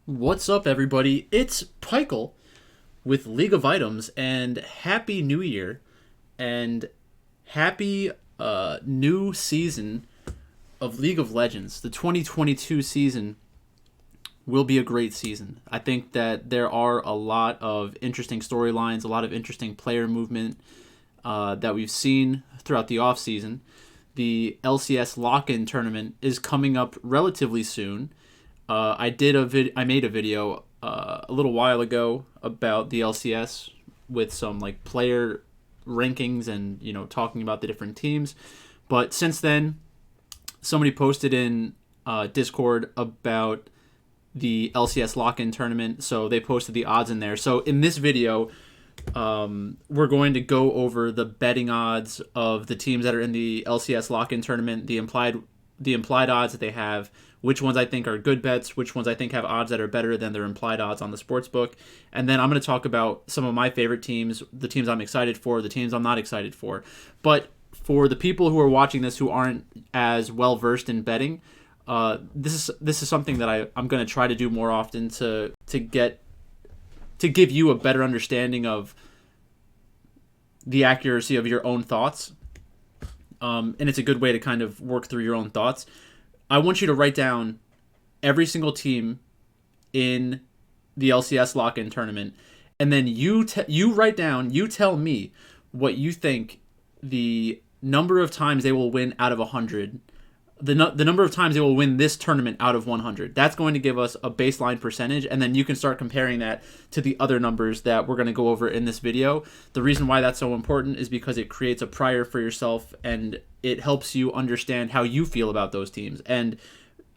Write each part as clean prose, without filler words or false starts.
What's up, everybody? It's Pikel with League of Items, and Happy New Year, and happy new season of League of Legends. The 2022 season will be a great season. I think that there are a lot of interesting storylines, a lot of interesting player movement that we've seen throughout the offseason. The LCS lock-in tournament is coming up relatively soon. I made a video a little while ago about the LCS with some like player rankings and talking about the different teams. But since then, somebody posted in Discord about the LCS lock-in tournament, so they posted the odds in there. So in this video, we're going to go over the betting odds of the teams that are in the LCS lock-in tournament, the implied odds that they have, which ones I think are good bets, which ones I think have odds that are better than their implied odds on the sportsbook. And then I'm going to talk about some of my favorite teams, the teams I'm excited for, the teams I'm not excited for. But for the people who are watching this who aren't as well versed in betting, this is something that I'm going to try to do more often to give you a better understanding of the accuracy of your own thoughts. And it's a good way to kind of work through your own thoughts. I want you to write down every single team in the LCS lock-in tournament, and then you tell me what you think the number of times they will win out of 100, the number of times they will win this tournament out of 100. That's going to give us a baseline percentage, and then you can start comparing that to the other numbers that we're going to go over in this video. The reason why that's so important is because it creates a prior for yourself, and it helps you understand how you feel about those teams. And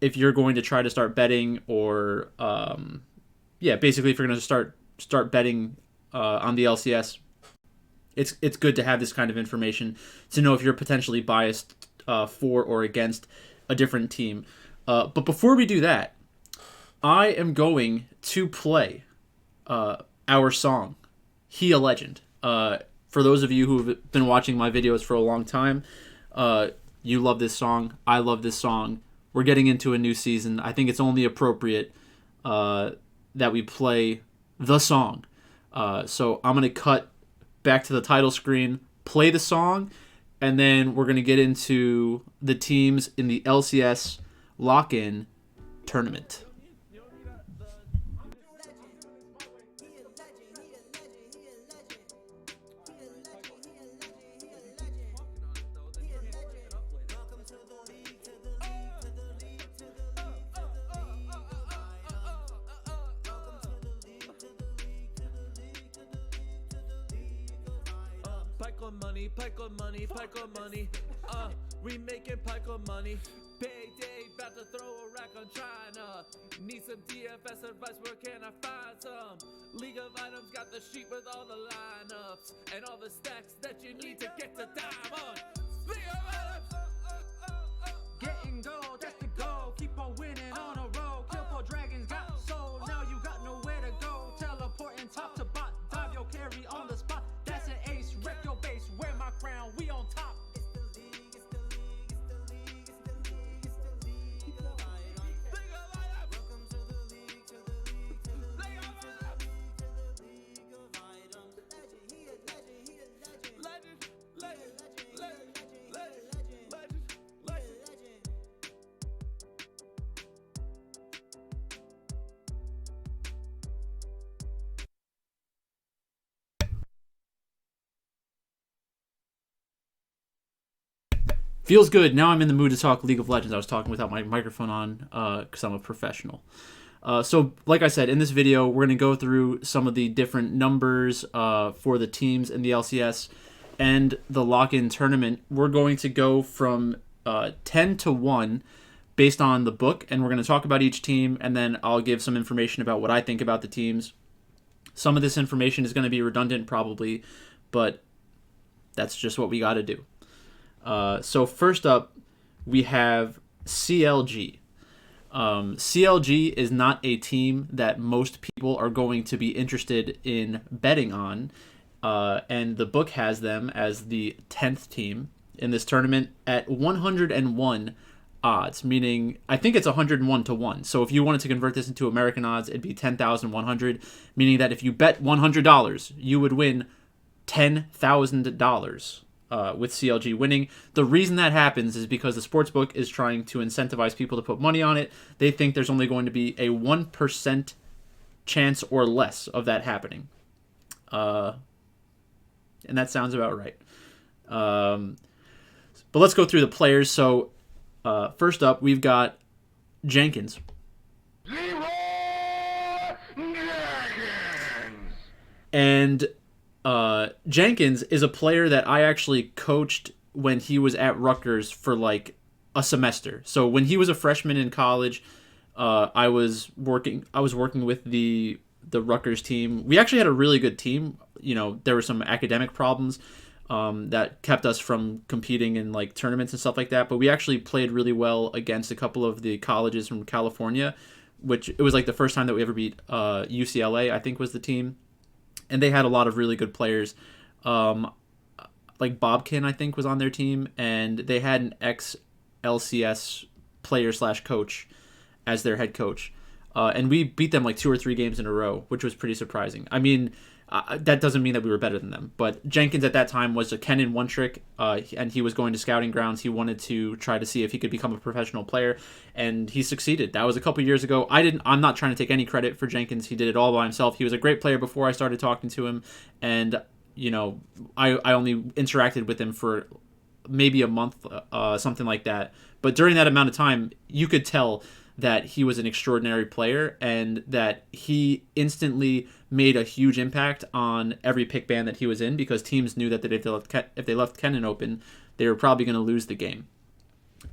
if you're going to try to start betting, or basically if you're going to start betting on the LCS, it's good to have this kind of information to know if you're potentially biased for or against a different team. But before we do that, I am going to play our song, He a Legend. For those of you who have been watching my videos for a long time, you love this song. I love this song. We're getting into a new season. I think it's only appropriate that we play the song. So I'm going to cut back to the title screen, play the song, and then we're going to get into the teams in the LCS lock-in tournament. Pico money, we making Pico money. Payday, about to throw a rack on China. Need some DFS advice, where can I find some? League of Items got the sheet with all the lineups and all the stacks that you need to get to diamond. League of Items! Getting gold, that's the goal. Keep on winning on a roll. Kill 4 dragons, got soul. Now you got nowhere to go. Teleporting top to bot. Dive your carry on the spot. That's an ace. Wreck your base. Wear my crown. We on top. Feels good. Now I'm in the mood to talk League of Legends. I was talking without my microphone on because I'm a professional. So like I said, in this video, we're going to go through some of the different numbers for the teams in the LCS and the lock-in tournament. We're going to go from 10 to 1 based on the book, and we're going to talk about each team, and then I'll give some information about what I think about the teams. Some of this information is going to be redundant probably, but that's just what we got to do. So first up, we have CLG. CLG is not a team that most people are going to be interested in betting on, and the book has them as the 10th team in this tournament at 101 odds, meaning I think it's 101 to 1. So if you wanted to convert this into American odds, it'd be 10,100, meaning that if you bet $100, you would win $10,000 with CLG winning. The reason that happens is because the sportsbook is trying to incentivize people to put money on it. They think there's only going to be a 1% chance or less of that happening. And that sounds about right. But let's go through the players. So first up, we've got Jenkins. And Jenkins is a player that I actually coached when he was at Rutgers for like a semester. So when he was a freshman in college, I was working with the Rutgers team. We actually had a really good team. You know, there were some academic problems that kept us from competing in like tournaments and stuff like that. But we actually played really well against a couple of the colleges from California, which it was like the first time that we ever beat UCLA, I think was the team. And they had a lot of really good players. Like Bobkin, I think, was on their team. And they had an ex-LCS player/coach as their head coach. And we beat them like 2 or 3 games in a row, which was pretty surprising. I mean, that doesn't mean that we were better than them. But Jenkins at that time was a Kennen one-trick, and he was going to scouting grounds. He wanted to try to see if he could become a professional player, and he succeeded. That was a couple years ago. I'm not trying to take any credit for Jenkins. He did it all by himself. He was a great player before I started talking to him, and you know, I only interacted with him for maybe a month, something like that. But during that amount of time, you could tell that he was an extraordinary player and that he instantly made a huge impact on every pick band that he was in, because teams knew that if they left Kennen open, they were probably going to lose the game.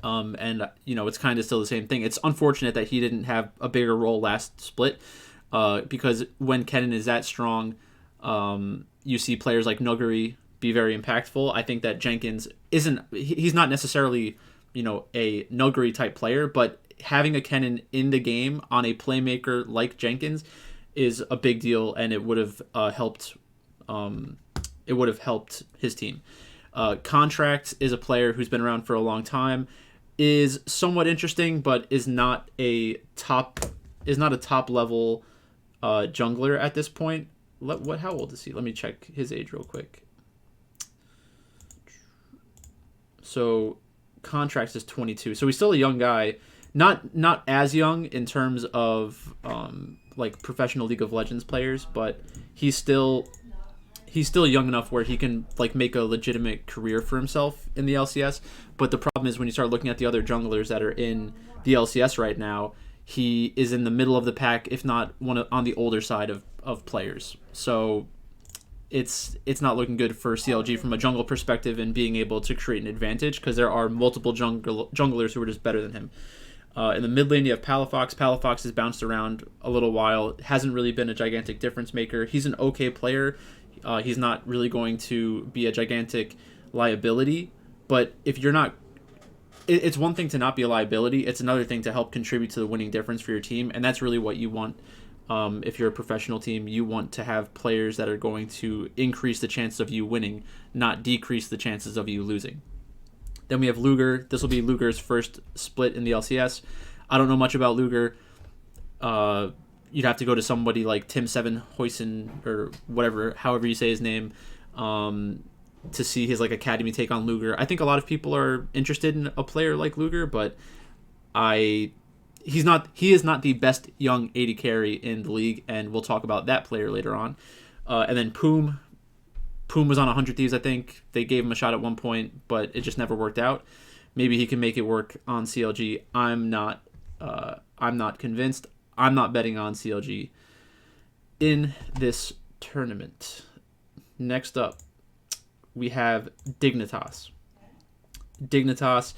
And, you know, it's kind of still the same thing. It's unfortunate that he didn't have a bigger role last split, because when Kennen is that strong, you see players like Nuguri be very impactful. I think that Jenkins he's not necessarily, you know, a Nuguri type player, but having a Kennen in the game on a playmaker like Jenkins is a big deal, and it would have helped. It would have helped his team. Contract is a player who's been around for a long time, is somewhat interesting, but is not a top level jungler at this point. How old is he? Let me check his age real quick. So Contract is 22, so he's still a young guy. Not as young in terms of like professional League of Legends players, but he's still young enough where he can like make a legitimate career for himself in the LCS. But the problem is when you start looking at the other junglers that are in the LCS right now, he is in the middle of the pack, if not on the older side of players. So it's not looking good for CLG from a jungle perspective and being able to create an advantage, because there are multiple junglers who are just better than him. In the mid lane, you have Palafox. Palafox has bounced around a little while. Hasn't really been a gigantic difference maker. He's an okay player. He's not really going to be a gigantic liability. But if you're not... It's one thing to not be a liability. It's another thing to help contribute to the winning difference for your team. And that's really what you want. If you're a professional team, you want to have players that are going to increase the chances of you winning, not decrease the chances of you losing. Then we have Luger. This will be Luger's first split in the LCS. I don't know much about Luger. You'd have to go to somebody like Tim Seven Hoysen or whatever, however you say his name, to see his like academy take on Luger. I think a lot of people are interested in a player like Luger, but he is not the best young AD carry in the league, and we'll talk about that player later on. And then Poom was on 100 Thieves, I think. They gave him a shot at one point, but it just never worked out. Maybe he can make it work on CLG. I'm not convinced. I'm not betting on CLG in this tournament. Next up, we have Dignitas. Dignitas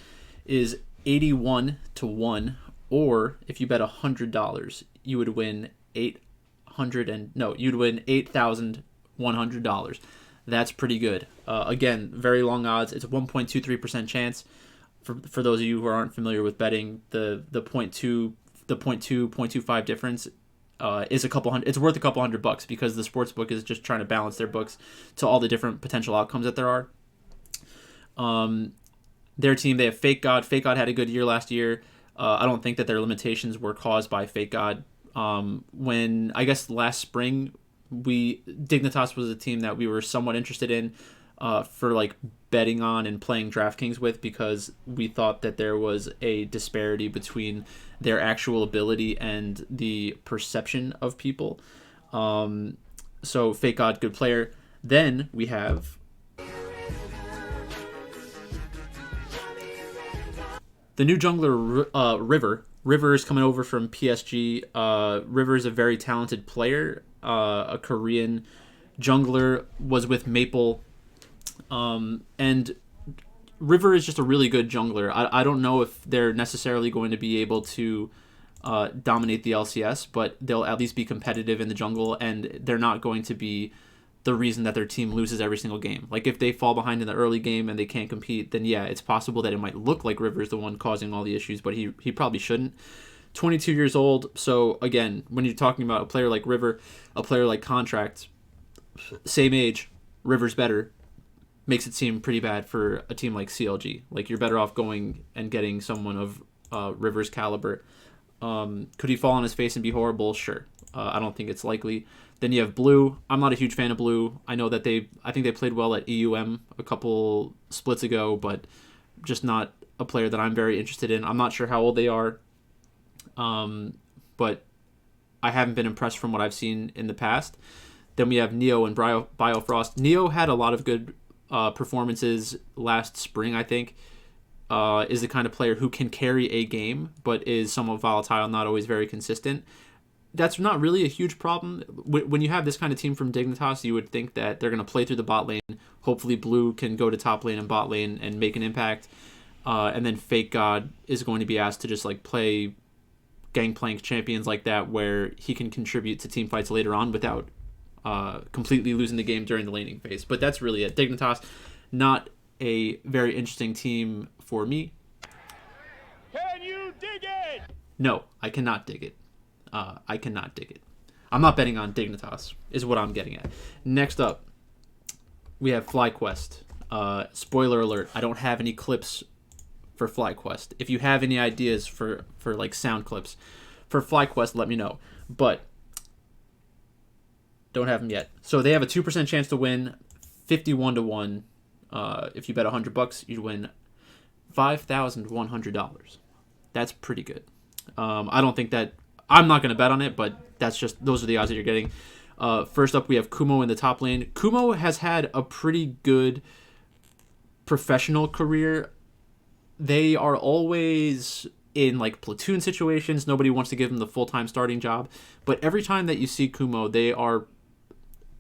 is 81 to 1, or if you bet $100, you would win $8,100. That's pretty good. Again, very long odds. It's a 1.23% chance. For those of you who aren't familiar with betting, the 0.25 difference is a couple hundred. It's worth a couple $100 because the sports book is just trying to balance their books to all the different potential outcomes that there are. their team, they have Fake God. Fake God had a good year last year. I don't think that their limitations were caused by Fake God. When I guess last spring, Dignitas was a team that we were somewhat interested in for like betting on and playing DraftKings with, because we thought that there was a disparity between their actual ability and the perception of people. So Fake God, good player. Then we have the new jungler, River. River is coming over from PSG. River is a very talented player, a Korean jungler, was with Maple. And River is just a really good jungler. I don't know if they're necessarily going to be able to dominate the LCS, but they'll at least be competitive in the jungle, and they're not going to be the reason that their team loses every single game. Like, if they fall behind in the early game and they can't compete, then yeah, it's possible that it might look like River's the one causing all the issues, but he probably shouldn't. 22 years old, so again, when you're talking about a player like River, a player like Contract, same age, River's better, makes it seem pretty bad for a team like CLG. Like, you're better off going and getting someone of River's caliber. Could he fall on his face and be horrible? Sure. I don't think it's likely. Then you have Blue. I'm not a huge fan of Blue. I know that I think they played well at EUM a couple splits ago, but just not a player that I'm very interested in. I'm not sure how old they are, but I haven't been impressed from what I've seen in the past. Then we have Neo and Biofrost. Neo had a lot of good performances last spring, I think. Is the kind of player who can carry a game, but is somewhat volatile, not always very consistent. That's not really a huge problem. When you have this kind of team from Dignitas, you would think that they're going to play through the bot lane. Hopefully Blue can go to top lane and bot lane and make an impact. And then Fake God is going to be asked to just like play Gangplank champions like that, where he can contribute to team fights later on without completely losing the game during the laning phase. But that's really it. Dignitas, not a very interesting team for me. Can you dig it? No, I cannot dig it. I cannot dig it. I'm not betting on Dignitas, is what I'm getting at. Next up, we have FlyQuest. Spoiler alert, I don't have any clips for FlyQuest. If you have any ideas for like sound clips for FlyQuest, let me know. But don't have them yet. So they have a 2% chance to win, 51-1. If you bet $100, you'd win $5,100. That's pretty good. I don't think that I'm not going to bet on it, but those are the odds that you're getting. First up, we have Kumo in the top lane. Kumo has had a pretty good professional career. They are always in like platoon situations. Nobody wants to give them the full-time starting job, but every time that you see Kumo, they are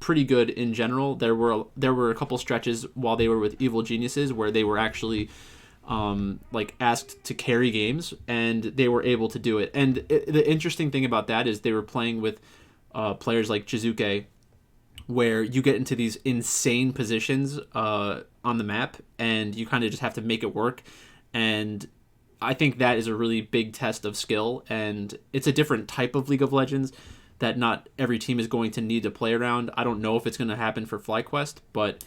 pretty good in general. There were a couple stretches while they were with Evil Geniuses where they were actually like asked to carry games, and they were able to do it. And the interesting thing about that is they were playing with players like Jizuke, where you get into these insane positions on the map, and you kind of just have to make it work. And I think that is a really big test of skill, and it's a different type of League of Legends that not every team is going to need to play around. I don't know if it's going to happen for FlyQuest, but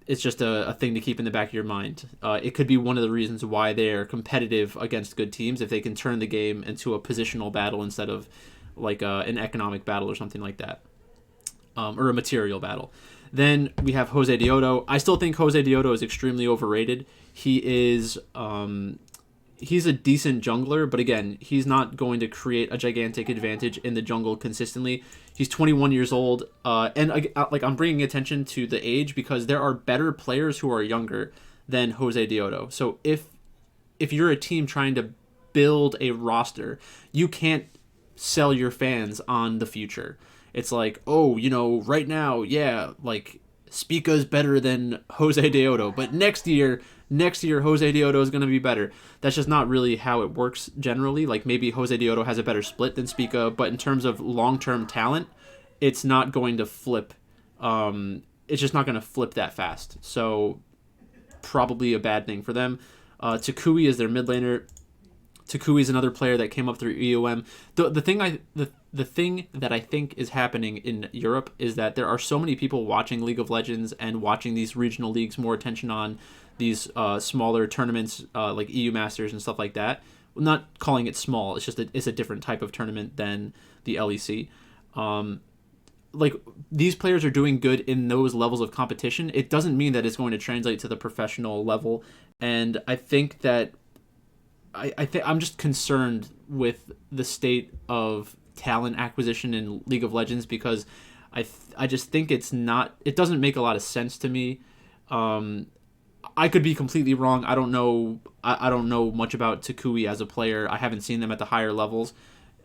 it's just a thing to keep in the back of your mind. It could be one of the reasons why they're competitive against good teams, if they can turn the game into a positional battle instead of like an economic battle or something like that, or a material battle. Then we have Jose Deodo. I still think Jose Deodo is extremely overrated. He is he's a decent jungler, but again, he's not going to create a gigantic advantage in the jungle consistently. He's 21 years old, and like I'm bringing attention to the age because there are better players who are younger than Jose Deodo. So if you're a team trying to build a roster, you can't sell your fans on the future. It's like, oh, right now, yeah, like Spica's better than Jose Deodo, but next year Jose Deodo is going to be better. That's just not really how it works generally. Like, maybe Jose Deodo has a better split than Spica, but in terms of long-term talent, it's not going to flip. It's just not going to flip that fast. So probably a bad thing for them. Takui is their mid laner. Takui is another player that came up through EOM. The the thing that I think is happening in Europe is that there are so many people watching League of Legends and watching these regional leagues, more attention on these smaller tournaments like EU Masters and stuff like that. I'm not calling it small. It's just it's a different type of tournament than the LEC. Like, these players are doing good in those levels of competition. It doesn't mean that it's going to translate to the professional level. And I think that I'm just concerned with the state of talent acquisition in League of Legends, because I just think it doesn't make a lot of sense to me. I could be completely wrong. I don't know. I don't know much about Takui as a player. I haven't seen them at the higher levels.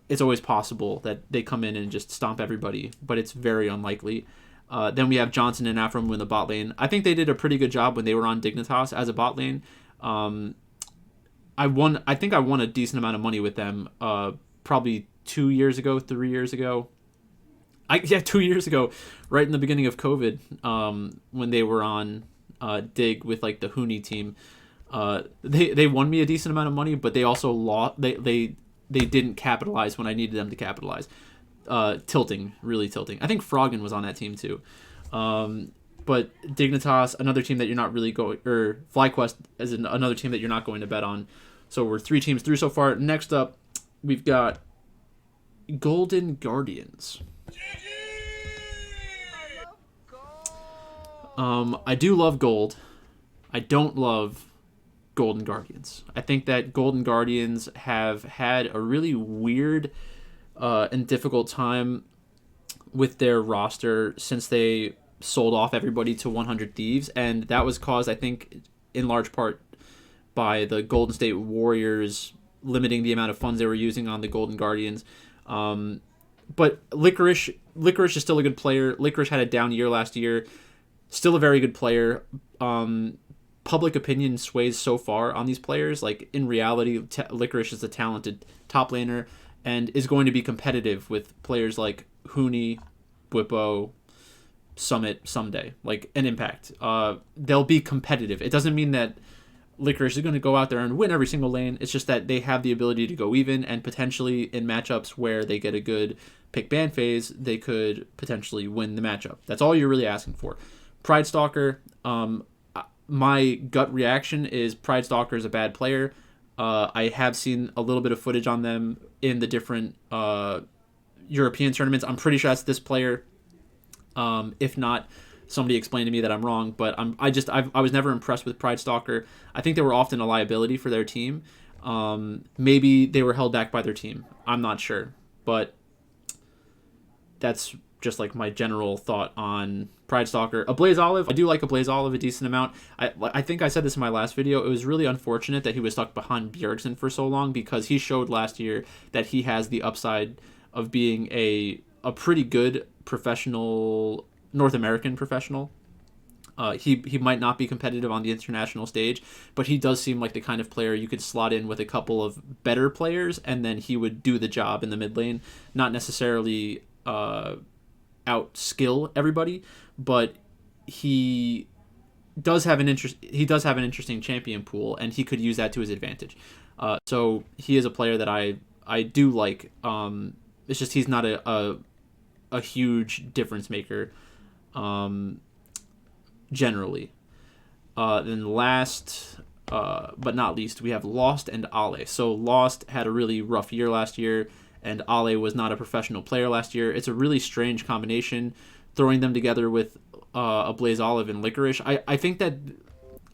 It's always possible that they come in and just stomp everybody, but it's very unlikely. Then we have Johnson and Afram in the bot lane. I think they did a pretty good job when they were on Dignitas as a bot lane. I think I won a decent amount of money with them. Probably 2 years ago, 3 years ago. 2 years ago, right in the beginning of COVID, when they were on Dig with like the Huni team. They won me a decent amount of money, but they also lost. They didn't capitalize when I needed them to capitalize. Really tilting. I think Froggen was on that team too. But Dignitas, another team that you're not really going, or FlyQuest is another team that you're not going to bet on. So we're 3 teams through so far. Next up, we've got Golden Guardians. I do love gold. I don't love Golden Guardians. I think that Golden Guardians have had a really weird and difficult time with their roster since they sold off everybody to 100 Thieves, and that was caused, I think, in large part by the Golden State Warriors limiting the amount of funds they were using on the Golden Guardians. But Licorice is still a good player. Licorice had a down year last year. Still a very good player. Public opinion sways so far on these players. Like, in reality, Licorice is a talented top laner and is going to be competitive with players like Huni, Bwipo, Summit someday, like an Impact. They'll be competitive. It doesn't mean that Licorice is going to go out there and win every single lane. It's just that they have the ability to go even, and potentially in matchups where they get a good pick ban phase, they could potentially win the matchup. That's all you're really asking for. Pride Stalker, my gut reaction is Pride Stalker is a bad player. I have seen a little bit of footage on them in the different European tournaments. I'm pretty sure that's this player. If not, somebody explained to me that I'm wrong, but I was never impressed with Pride Stalker. I think they were often a liability for their team. Maybe they were held back by their team. I'm not sure, but that's just like my general thought on Pride Stalker. A Blaze Olive, I do like a Blaze Olive a decent amount. I think I said this in my last video. It was really unfortunate that he was stuck behind Bjergsen for so long, because he showed last year that he has the upside of being a pretty good professional, North American professional. He might not be competitive on the international stage, but he does seem like the kind of player you could slot in with a couple of better players, and then he would do the job in the mid lane. Not necessarily out skill everybody, but he does have an interesting champion pool, and he could use that to his advantage. So he is a player that I do like. It's just he's not a huge difference maker generally. Then last but not least, we have Lost and Ale. So Lost had a really rough year last year, and Ale was not a professional player last year. It's a really strange combination, throwing them together with a Blaze Olive and Licorice. I think that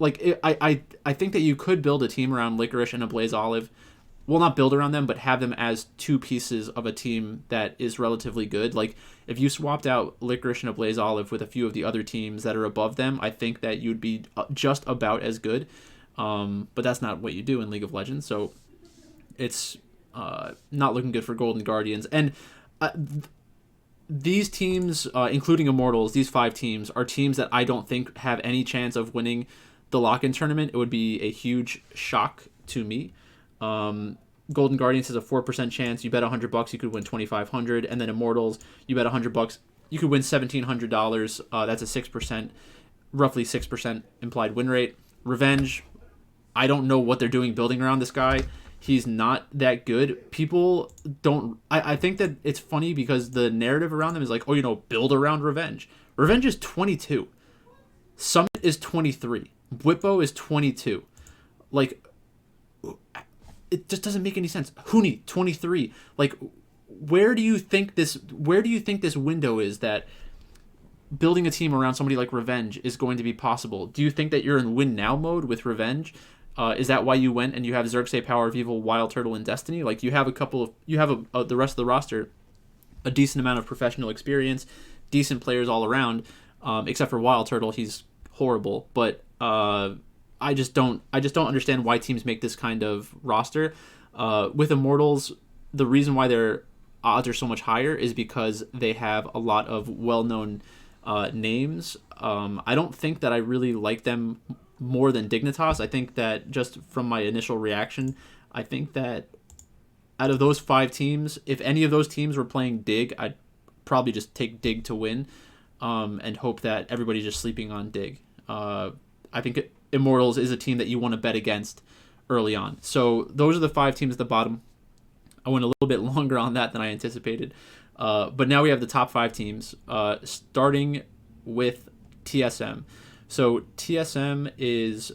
I think that you could build a team around Licorice and a Blaze Olive. Well, not build around them, but have them as 2 pieces of a team that is relatively good. Like, if you swapped out Licorice and a Blaze Olive with a few of the other teams that are above them, I think that you'd be just about as good. But that's not what you do in League of Legends, so it's not looking good for Golden Guardians. And these teams, including Immortals, these 5 teams, are teams that I don't think have any chance of winning the lock-in tournament. It would be a huge shock to me. Golden Guardians has a 4% chance. You bet $100, you could win $2,500, and then Immortals, you bet $100, you could win $1,700. That's a 6%, roughly 6% implied win rate. Revenge, I don't know what they're doing building around this guy. He's not that good. People don't... I think that it's funny because the narrative around them is like, oh, build around Revenge. Revenge is 22. Summit is 23. Whippo is 22. Like, it just doesn't make any sense. Huni, 23. Like, where do you think this window is that building a team around somebody like Revenge is going to be possible? Do you think that you're in win now mode with Revenge? Is that why you went and you have Xerxes, Power of Evil, Wild Turtle, and Destiny? Like, you have the rest of the roster, a decent amount of professional experience, decent players all around, except for Wild Turtle. He's horrible, but I just don't understand why teams make this kind of roster. With Immortals, the reason why their odds are so much higher is because they have a lot of well-known names. I don't think that I really like them more than Dignitas. I think that just from my initial reaction, I think that out of those 5 teams, if any of those teams were playing Dig, I'd probably just take Dig to win, and hope that everybody's just sleeping on Dig. I think Immortals is a team that you want to bet against early on. So those are the 5 teams at the bottom. I went a little bit longer on that than I anticipated. But now we have the top 5 teams, starting with TSM. So TSM is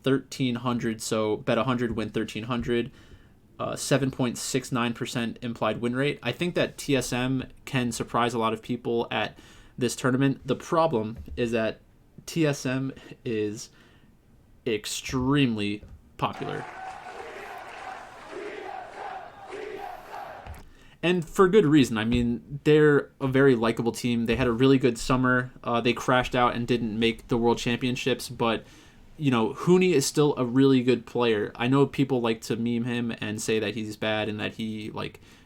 1,300, so bet 100, win 1,300, 7.69% implied win rate. I think that TSM can surprise a lot of people at this tournament. The problem is that TSM is extremely popular. And for good reason. I mean, they're a very likable team. They had a really good summer. They crashed out and didn't make the World Championships, but Huni is still a really good player. I know people like to meme him and say that he's bad and that he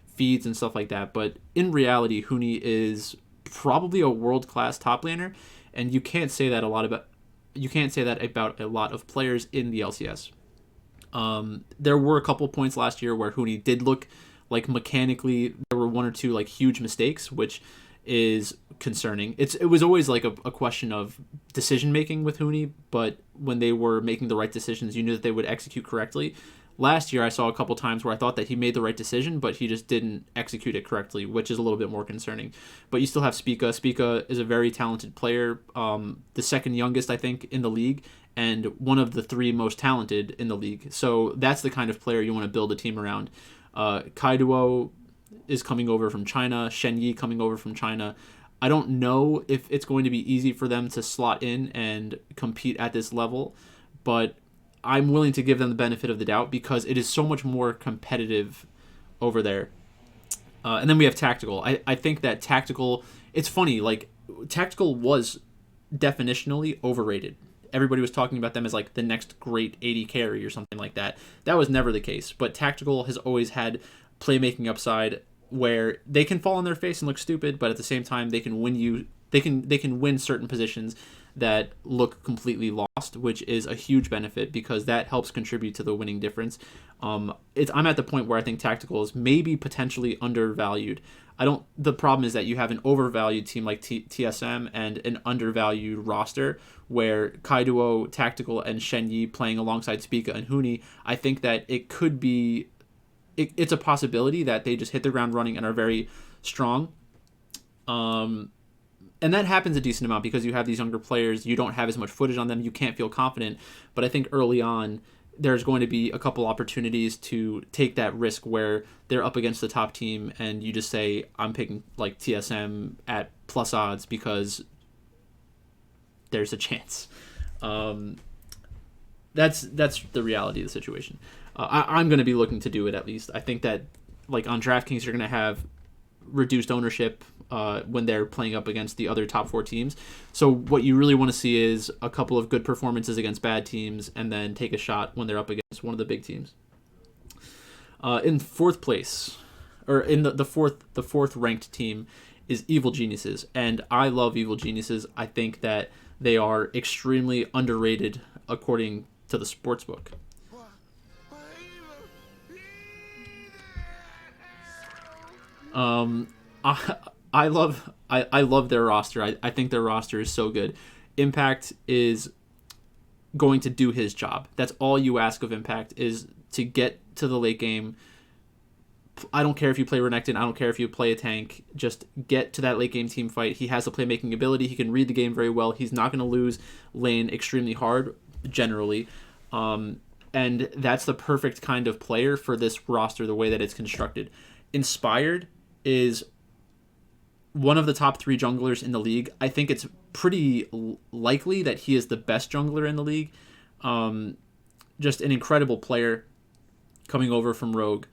feeds and stuff like that, but in reality, Huni is probably a world-class top laner, and you can't say that about a lot of players in the LCS. There were a couple points last year where Huni did look like mechanically there were 1 or 2 huge mistakes, which is concerning. It was always a question of decision making with Huni, but when they were making the right decisions, you knew that they would execute correctly. Last year, I saw a couple times where I thought that he made the right decision, but he just didn't execute it correctly, which is a little bit more concerning. But you still have Spica. Spica is a very talented player, the second youngest, I think, in the league, and one of the 3 most talented in the league. So that's the kind of player you want to build a team around. Kaiduo is coming over from China. Shen Yi coming over from China. I don't know if it's going to be easy for them to slot in and compete at this level, but I'm willing to give them the benefit of the doubt because it is so much more competitive over there. And then we have Tactical. I think that Tactical, it's funny, Tactical was definitionally overrated. Everybody was talking about them as the next great AD carry or something like that. That was never the case. But Tactical has always had playmaking upside where they can fall on their face and look stupid, but at the same time they can win they can win certain positions that look completely lost, which is a huge benefit because that helps contribute to the winning difference. I'm at the point where I think Tactical is maybe potentially undervalued. The problem is that you have an overvalued team like TSM and an undervalued roster where Kaiduo, Tactical, and Shen Yi playing alongside Spica and Huni. I think that it could be, it's a possibility that they just hit the ground running and are very strong. And that happens a decent amount because you have these younger players. You don't have as much footage on them. You can't feel confident. But I think early on, there's going to be a couple opportunities to take that risk where they're up against the top team and you just say, I'm picking TSM at plus odds because there's a chance. That's the reality of the situation. I'm going to be looking to do it at least. I think that on DraftKings, you're going to have reduced ownership when they're playing up against the other top 4 teams. So what you really want to see is a couple of good performances against bad teams and then take a shot when they're up against one of the big teams. In 4th place, or in the fourth ranked team is Evil Geniuses, and I love Evil Geniuses. I think that they are extremely underrated according to the sportsbook. I love their roster. I think their roster is so good. Impact is going to do his job. That's all you ask of Impact is to get to the late game. I don't care if you play Renekton. I don't care if you play a tank. Just get to that late game team fight. He has the playmaking ability. He can read the game very well. He's not going to lose lane extremely hard, generally. And that's the perfect kind of player for this roster, the way that it's constructed. Inspired is one of the top 3 junglers in the league. I think it's pretty likely that he is the best jungler in the league. Just an incredible player coming over from Rogue.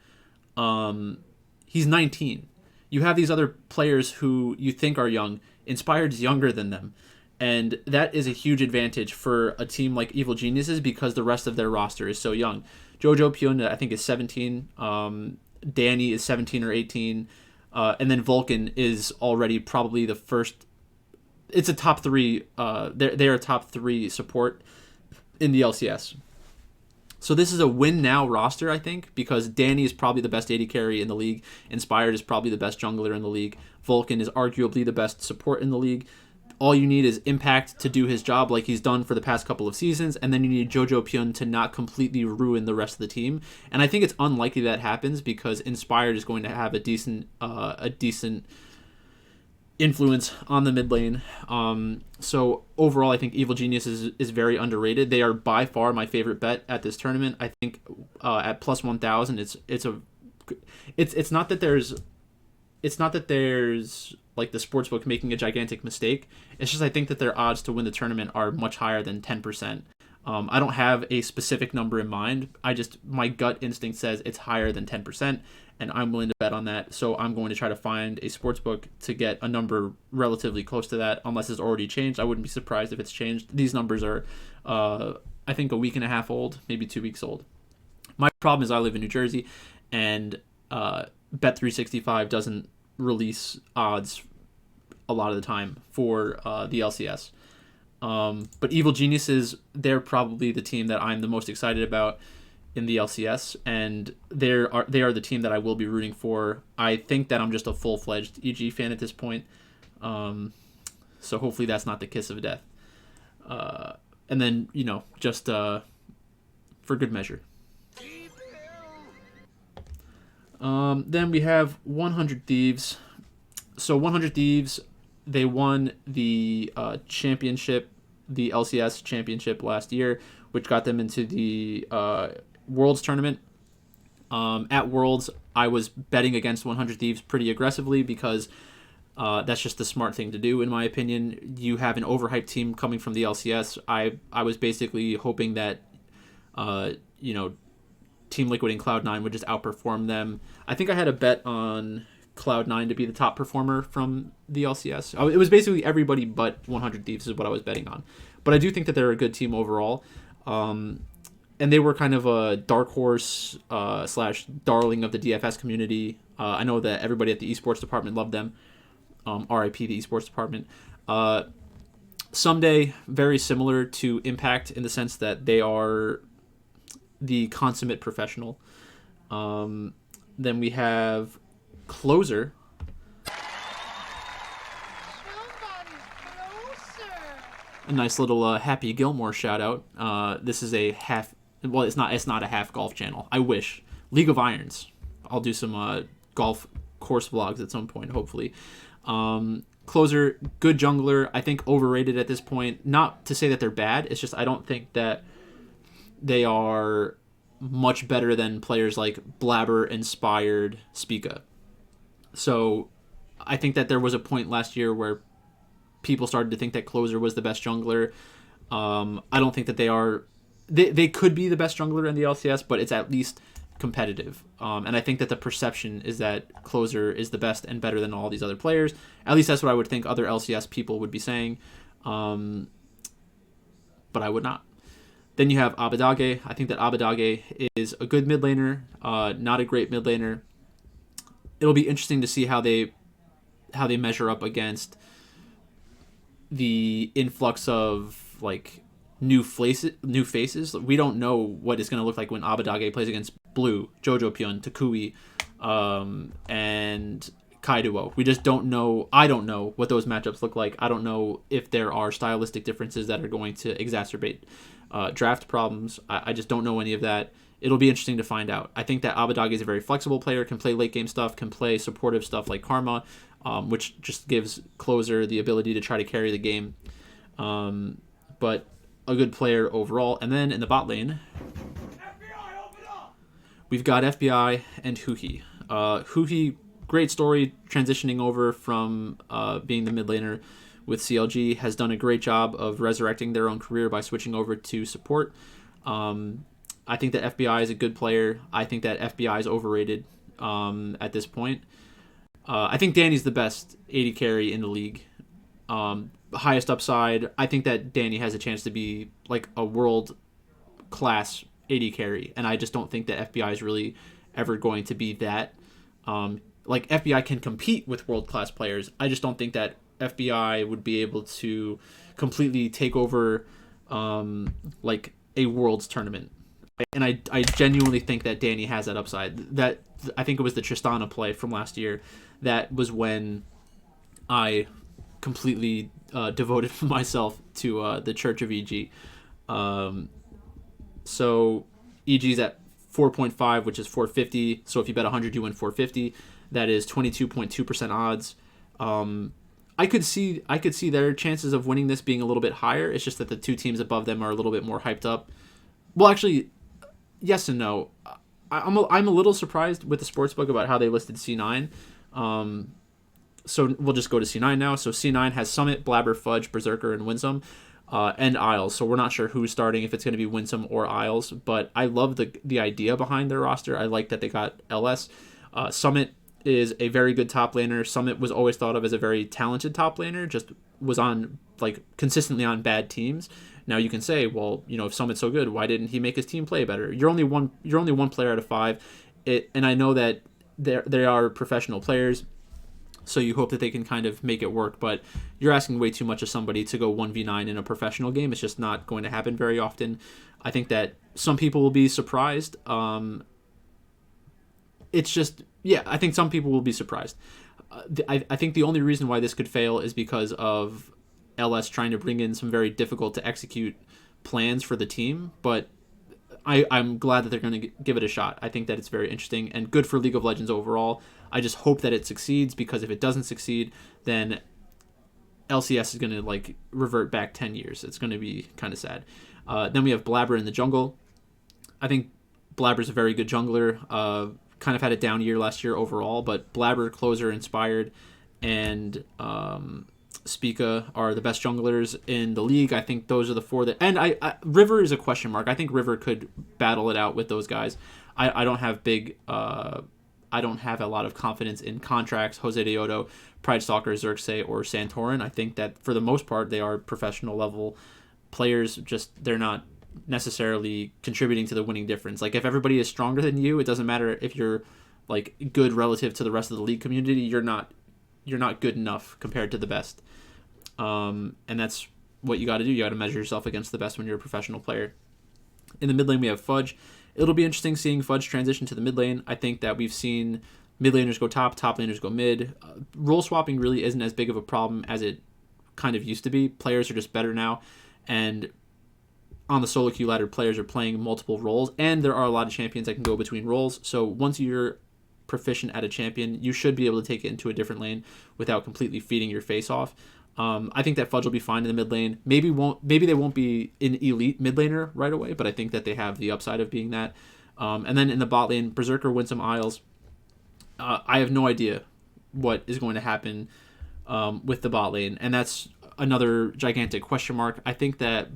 He's 19. You have these other players who you think are young. Inspired's younger than them. And that is a huge advantage for a team like Evil Geniuses because the rest of their roster is so young. Jojo Pyun, I think, is 17. Danny is 17 or 18. And then Vulcan is already probably the first. It's a top 3. They're a top 3 support in the LCS. So this is a win now roster, I think, because Danny is probably the best AD carry in the league. Inspired is probably the best jungler in the league. Vulcan is arguably the best support in the league. All you need is Impact to do his job like he's done for the past couple of seasons, and then you need Jojo Pyun to not completely ruin the rest of the team. And I think it's unlikely that happens because Inspired is going to have a decent influence on the mid lane. So overall, I think Evil Genius is very underrated. They are by far my favorite bet at this tournament. I think at plus 1,000, it's not that there's like the sportsbook making a gigantic mistake. It's just I think that their odds to win the tournament are much higher than 10%. I don't have a specific number in mind. My gut instinct says it's higher than 10%, and I'm willing to bet on that. So I'm going to try to find a sportsbook to get a number relatively close to that, unless it's already changed. I wouldn't be surprised if it's changed. These numbers are, I think, a week and a half old, maybe 2 weeks old. My problem is I live in New Jersey, and Bet365 doesn't release odds a lot of the time for the LCS. But Evil Geniuses, they're probably the team that I'm the most excited about in the LCS, and they are the team that I will be rooting for. I think that I'm just a full-fledged EG fan at this point, so hopefully that's not the kiss of death. And then, just for good measure. Then we have 100 Thieves. So 100 Thieves, they won the championship, the LCS championship last year, which got them into the Worlds tournament. At Worlds, I was betting against 100 Thieves pretty aggressively because that's just the smart thing to do, in my opinion. You have an overhyped team coming from the LCS. I was basically hoping that, Team Liquid and Cloud9 would just outperform them. I think I had a bet on Cloud9 to be the top performer from the LCS. It was basically everybody but 100 Thieves is what I was betting on. But I do think that they're a good team overall. And they were kind of a dark horse / darling of the DFS community. I know that everybody at the esports department loved them. RIP the esports department. Someday, very similar to Impact in the sense that they are the consummate professional. Then we have Closer. A nice little Happy Gilmore shout out. This is a half. Well, it's not a half golf channel. I wish. League of Irons. I'll do some golf course vlogs at some point, hopefully. Closer, good jungler. I think overrated at this point. Not to say that they're bad. It's just I don't think that they are much better than players like Blabber, Inspired, Spica. So I think that there was a point last year where people started to think that Closer was the best jungler. I don't think that they are. They could be the best jungler in the LCS, but it's at least competitive. And I think that the perception is that Closer is the best and better than all these other players. At least that's what I would think other LCS people would be saying. But I would not. Then you have Abadage. I think that Abadage is a good mid laner, not a great mid laner. It'll be interesting to see how they measure up against the influx of like new faces. We don't know what it's going to look like when Abadage plays against Blue, Jojo Pyun, Takui, and Kaiduo. We just don't know. I don't know what those matchups look like. I don't know if there are stylistic differences that are going to exacerbate draft problems. I just don't know any of that. it'll be interesting to find out. I think that Abadagi is a very flexible player, can play late game stuff, can play supportive stuff like Karma, which just gives closer the ability to try to carry the game. But a good player overall. And then in the bot lane, we've got FBI and Huhi. Huhi, great story, transitioning over from being the mid laner with CLG, has done a great job of resurrecting their own career by switching over to support. I think that FBI is a good player. I think that FBI is overrated at this point. I think Danny's the best AD carry in the league. Highest upside. I think that Danny has a chance to be like a world-class AD carry, and I just don't think that FBI is really ever going to be that. Like, FBI can compete with world-class players. I just don't think that FBI would be able to completely take over like a Worlds tournament. And I genuinely think that Danny has that upside. That I think it was the Tristana play from last year. That was when I completely devoted myself to the Church of EG. So EG's at 4.5, which is 450. So if you bet 100, you win 450. That is 22.2% odds. I could see their chances of winning this being a little bit higher. It's just that the two teams above them are a little bit more hyped up. Well, actually, yes and no. I'm a little surprised with the sportsbook about how they listed C9. So we'll just go to C9 now. So C9 has Summit, Blabber, Fudge, Berserker, and Winsome, and Isles. So we're not sure who's starting, if it's going to be Winsome or Isles. But I love the idea behind their roster. I like that they got LS. Summit is a very good top laner. Summit was always thought of as a very talented top laner, just was on consistently on bad teams. Now you can say, well, if Summit's so good, why didn't he make his team play better? You're only one player out of 5. And I know that they are professional players, so you hope that they can kind of make it work, but you're asking way too much of somebody to go 1v9 in a professional game. It's just not going to happen very often. I think that some people will be surprised. I think some people will be surprised. I think the only reason why this could fail is because of LS trying to bring in some very difficult to execute plans for the team, but I'm glad that they're going to give it a shot. I think that it's very interesting and good for League of Legends overall. I just hope that it succeeds, because if it doesn't succeed, then LCS is going to revert back 10 years. It's going to be kind of sad. Then we have Blabber in the jungle. I think Blabber's a very good jungler. Kind of had a down year last year overall, but Blabber, Closer, Inspired, and Spica are the best junglers in the league. I think those are the four that... And River is a question mark. I think River could battle it out with those guys. I don't have I don't have a lot of confidence in Contracts, Jose Deodo, Pride Stalker, Xerxes, or Santorin. I think that for the most part they are professional level players. Just they're not necessarily contributing to the winning difference. Like, if everybody is stronger than you, it doesn't matter if you're good relative to the rest of the league community. You're not good enough compared to the best. And that's what you got to do. You got to measure yourself against the best when you're a professional player. In the mid lane, we have Fudge. It'll be interesting seeing Fudge transition to the mid lane. I think that we've seen mid laners go top laners go mid. Role swapping really isn't as big of a problem as it kind of used to be. Players are just better now, and on the solo queue ladder, players are playing multiple roles, and there are a lot of champions that can go between roles. So once you're proficient at a champion, you should be able to take it into a different lane without completely feeding your face off. I think that Fudge will be fine in the mid lane. Maybe they won't be an elite mid laner right away, but I think that they have the upside of being that. And then in the bot lane, Berserker, Winsome, Isles. I have no idea what is going to happen with the bot lane, and that's another gigantic question mark. I think that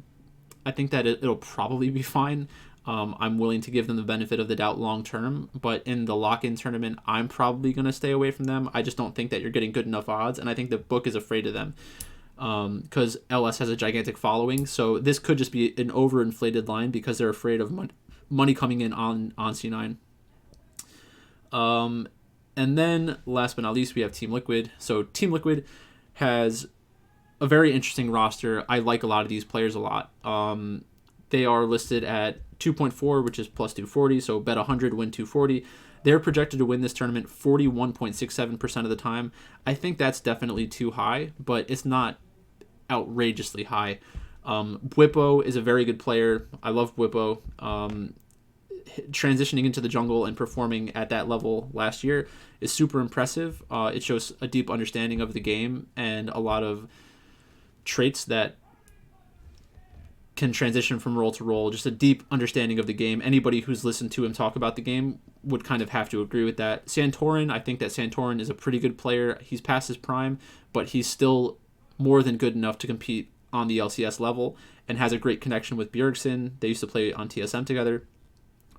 it'll probably be fine. I'm willing to give them the benefit of the doubt long term, but in the lock-in tournament, I'm probably going to stay away from them. I just don't think that you're getting good enough odds, and I think the book is afraid of them because LS has a gigantic following. So this could just be an overinflated line because they're afraid of money coming in on C9. And then last but not least, we have Team Liquid. So Team Liquid has a very interesting roster. I like a lot of these players a lot. They are listed at 2.4, which is plus 240, so bet 100, win 240. They're projected to win this tournament 41.67% of the time. I think that's definitely too high, but it's not outrageously high. Bwipo is a very good player. I love Bwipo. transitioning into the jungle and performing at that level last year is super impressive. It shows a deep understanding of the game and a lot of traits that can transition from role to role, just a deep understanding of the game. Anybody who's listened to him talk about the game would kind of have to agree with that. Santorin, I think that Santorin is a pretty good player. He's past his prime, but he's still more than good enough to compete on the LCS level and has a great connection with Bjergsen. They used to play on TSM together.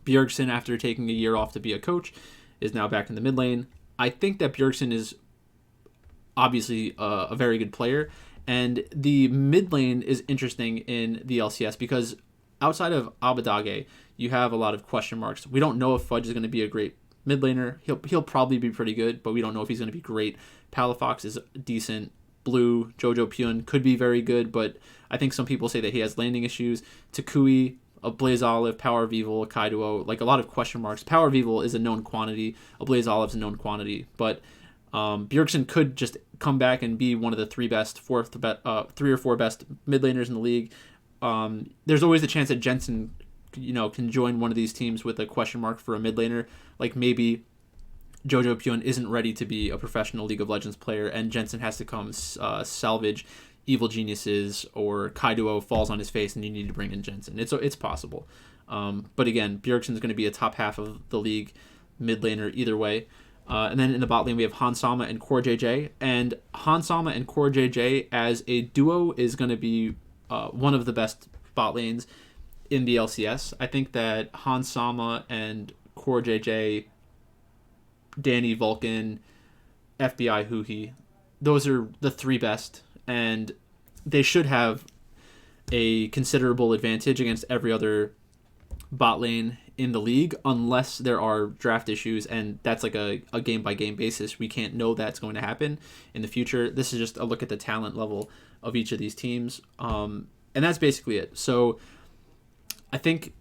Bjergsen, after taking a year off to be a coach, is now back in the mid lane. I think that Bjergsen is obviously a very good player, and the mid lane is interesting in the LCS because outside of Abadage, you have a lot of question marks. We don't know if Fudge is going to be a great mid laner. He'll probably be pretty good, but we don't know if he's going to be great. Palafox is decent. Blue, Jojo Pyun could be very good, but I think some people say that he has landing issues. Takui, a Blaze Olive, Power of Evil, Kaido, like a lot of question marks. Power of Evil is a known quantity. A Blaze Olive is a known quantity, but Bjergsen could just come back and be one of the three or four best mid laners in the league. There's always the chance that Jensen, can join one of these teams with a question mark for a mid laner. Like maybe Jojo Pyun isn't ready to be a professional League of Legends player, and Jensen has to come salvage Evil Geniuses, or Kaido falls on his face and you need to bring in Jensen. It's possible. But again, Bjergsen's going to be a top half of the league mid laner either way. And then in the bot lane, we have Hansama and Core JJ. And Hansama and Core JJ as a duo is going to be one of the best bot lanes in the LCS. I think that Hansama and Core JJ, Danny Vulcan, FBI Huhi, those are the three best. And they should have a considerable advantage against every other bot lane in the league, unless there are draft issues, and that's like a game-by-game basis. We can't know that's going to happen in the future. This is just a look at the talent level of each of these teams. And that's basically it. So I think,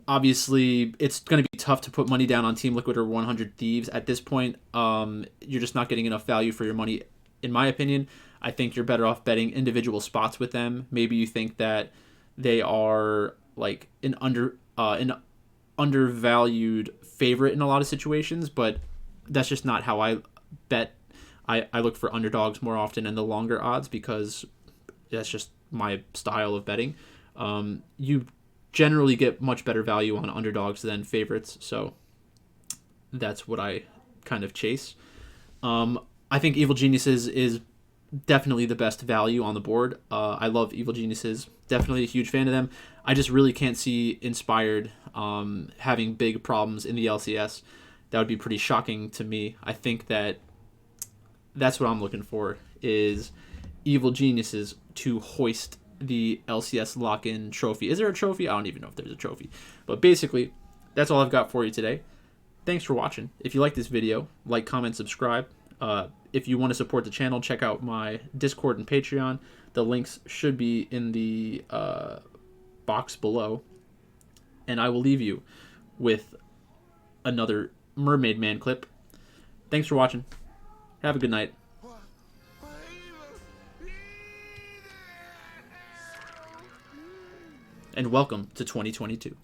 obviously, it's going to be tough to put money down on Team Liquid or 100 Thieves. At this point, you're just not getting enough value for your money, in my opinion. I think you're better off betting individual spots with them. Maybe you think that they are like an undervalued favorite in a lot of situations, but that's just not how I bet. I look for underdogs more often and the longer odds because that's just my style of betting. You generally get much better value on underdogs than favorites, so that's what I kind of chase. I think Evil Geniuses is definitely the best value on the board. I love Evil Geniuses. Definitely a huge fan of them. I just really can't see Inspired having big problems in the LCS. That would be pretty shocking to me. I think that's what I'm looking for, is Evil Geniuses to hoist the LCS lock-in trophy. Is there a trophy? I don't even know if there's a trophy. But basically, that's all I've got for you today. Thanks for watching. If you like this video, like, comment, subscribe. If you want to support the channel, check out my Discord and Patreon. The links should be in the box below. And I will leave you with another Mermaid Man clip. Thanks for watching. Have a good night. And welcome to 2022.